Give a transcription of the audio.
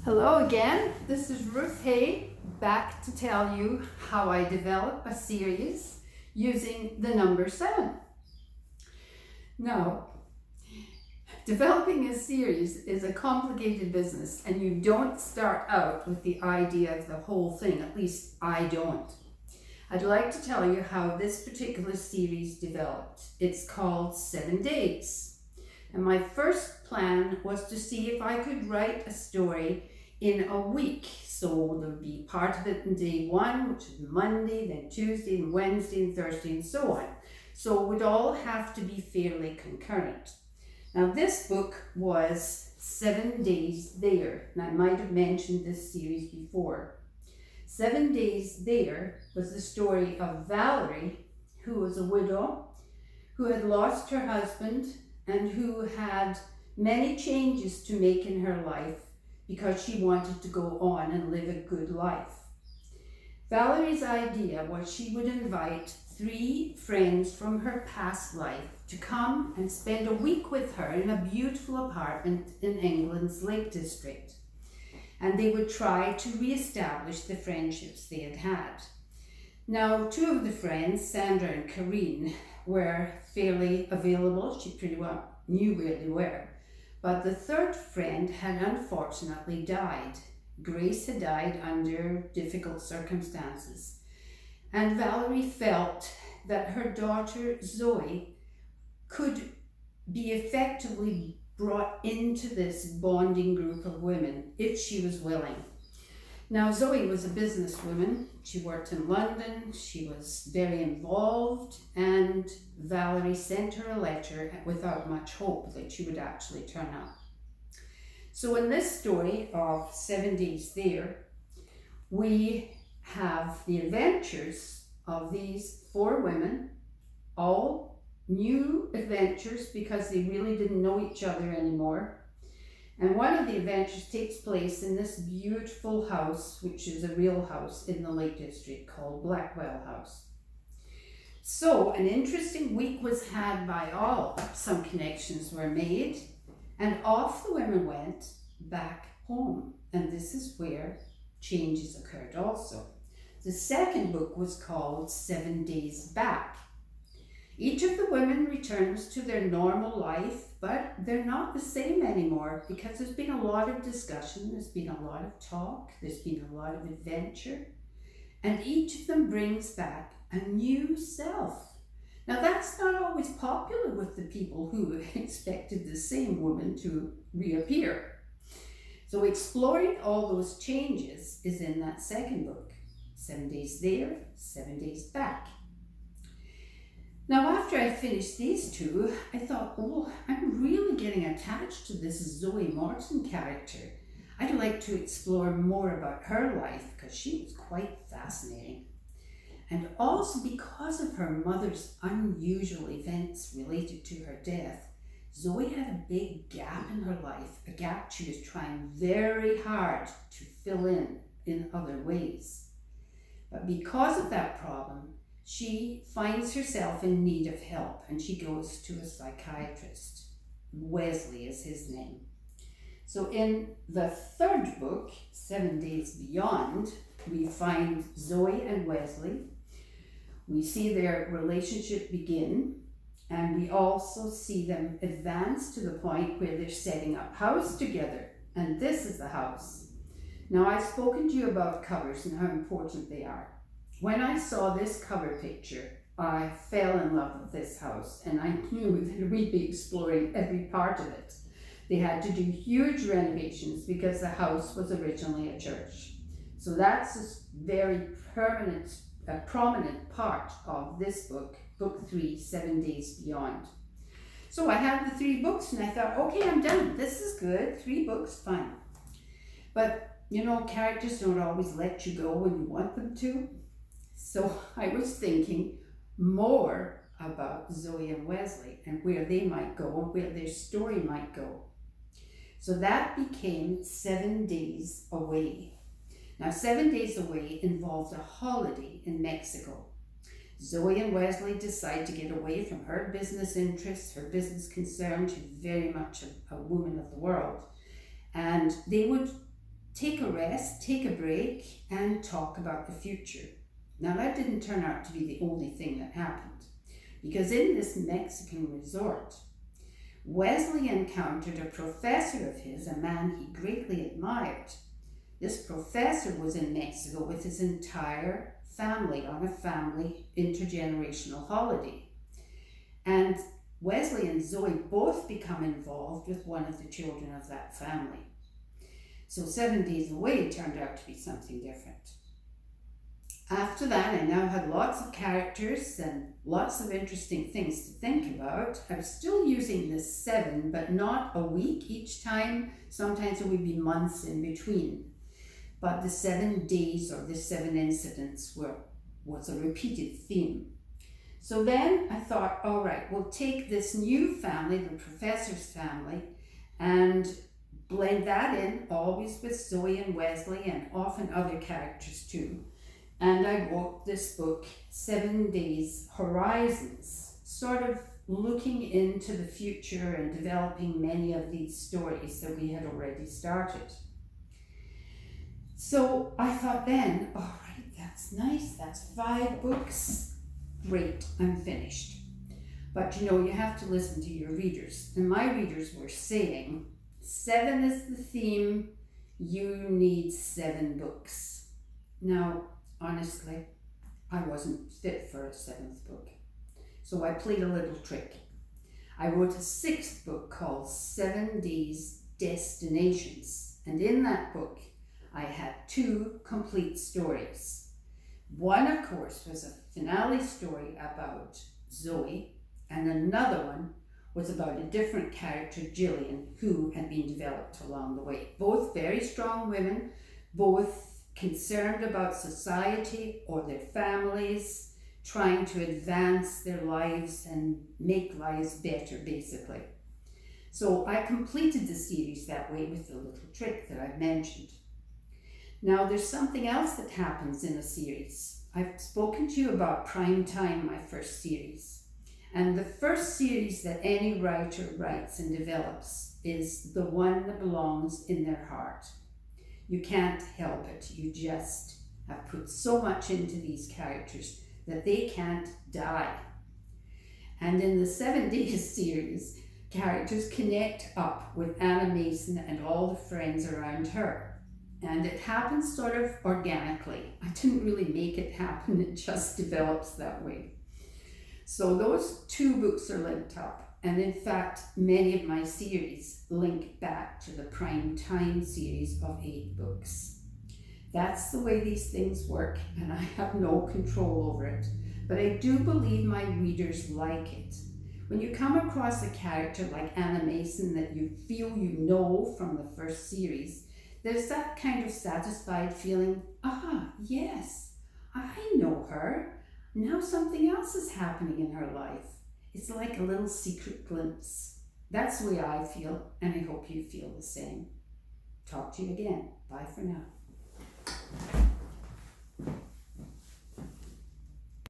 Hello again, this is Ruth back to tell you how I develop a series using the number 7. Now, developing a series is a complicated business and you don't start out with the idea of the whole thing, at least I don't. I'd like to tell you how this particular series developed. It's called 7 Days. And my first plan was to see if I could write a story in a week. So there would be part of it in day 1, which is Monday, then Tuesday, and Wednesday, and Thursday, and so on. So it would all have to be fairly concurrent. Now this book was 7 Days There, and I might have mentioned this series before. 7 Days There was the story of Valerie, who was a widow, who had lost her husband, and who had many changes to make in her life because she wanted to go on and live a good life. Valerie's idea was she would invite 3 friends from her past life to come and spend a week with her in a beautiful apartment in England's Lake District. And they would try to re-establish the friendships they had had. Now, 2 of the friends, Sandra and Karine, were fairly available. She pretty well knew where they were. But the 3rd friend had unfortunately died. Grace had died under difficult circumstances. And Valerie felt that her daughter Zoe could be effectively brought into this bonding group of women if she was willing. Now, Zoe was a businesswoman. She worked in London. She was very involved, and Valerie sent her a letter without much hope that she would actually turn up. So in this story of 7 Days There, we have the adventures of these 4 women, all new adventures because they really didn't know each other anymore. And one of the adventures takes place in this beautiful house, which is a real house in the Lake District called Blackwell House. So an interesting week was had by all. Some connections were made, and off the women went back home. And this is where changes occurred also. The second book was called 7 Days Back. Each of the women returns to their normal life, but they're not the same anymore because there's been a lot of discussion, there's been a lot of talk, there's been a lot of adventure, and each of them brings back a new self. Now that's not always popular with the people who expected the same woman to reappear. So exploring all those changes is in that second book, 7 Days There, 7 Days Back. Now, after I finished these 2, I thought, oh, I'm really getting attached to this Zoe Morton character. I'd like to explore more about her life because she was quite fascinating. And also because of her mother's unusual events related to her death, Zoe had a big gap in her life, a gap she was trying very hard to fill in other ways. But because of that problem, she finds herself in need of help and she goes to a psychiatrist. Wesley is his name. So in the 3rd book, 7 Days Beyond, we find Zoe and Wesley. We see their relationship begin, and we also see them advance to the point where they're setting up house together. And this is the house. Now, I've spoken to you about covers and how important they are. When I saw this cover picture, I fell in love with this house, and I knew that we'd be exploring every part of it. They had to do huge renovations because the house was originally a church. So that's a very prominent part of this book, book 3, 7 Days Beyond. So I had the 3 books and I thought, okay, I'm done. This is good. 3 books, fine. But you know, characters don't always let you go when you want them to. So I was thinking more about Zoe and Wesley and where they might go and where their story might go. So that became 7 Days Away. Now, 7 Days Away involved a holiday in Mexico. Zoe and Wesley decide to get away from her business interests, her business concern. She's very much a woman of the world. And they would take a rest, take a break, and talk about the future. Now, that didn't turn out to be the only thing that happened, because in this Mexican resort, Wesley encountered a professor of his, a man he greatly admired. This professor was in Mexico with his entire family on a family intergenerational holiday. And Wesley and Zoe both become involved with one of the children of that family. So 7 days away turned out to be something different. After that, I now had lots of characters and lots of interesting things to think about. I was still using the 7, but not a week each time. Sometimes it would be months in between. But the 7 days or the 7 incidents was a repeated theme. So then I thought, all right, we'll take this new family, the professor's family, and blend that in, always with Zoe and Wesley and often other characters too. And I wrote this book, 7 Days Horizons, sort of looking into the future and developing many of these stories that we had already started. So I thought then, all right, that's nice, that's 5 books. Great, I'm finished. But you have to listen to your readers. And my readers were saying, 7 is the theme, you need 7 books. Now, honestly, I wasn't fit for a 7th book. So I played a little trick. I wrote a 6th book called 7 Days Destinations. And in that book, I had 2 complete stories. One, of course, was a finale story about Zoe, and another one was about a different character, Jillian, who had been developed along the way. Both very strong women, both concerned about society or their families, trying to advance their lives and make lives better, basically. So I completed the series that way with the little trick that I've mentioned. Now, there's something else that happens in a series. I've spoken to you about Prime Time, my first series. And the first series that any writer writes and develops is the one that belongs in their heart. You can't help it. You just have put so much into these characters that they can't die. And in the 7 Days series, characters connect up with Anna Mason and all the friends around her. And it happens sort of organically. I didn't really make it happen, it just develops that way. So those 2 books are linked up. And in fact, many of my series link back to the Prime Time series of 8 books. That's the way these things work, and I have no control over it. But I do believe my readers like it. When you come across a character like Anna Mason that you feel you know from the first series, there's that kind of satisfied feeling, yes, I know her. Now something else is happening in her life. It's like a little secret glimpse. That's the way I feel, and I hope you feel the same. Talk to you again. Bye for now.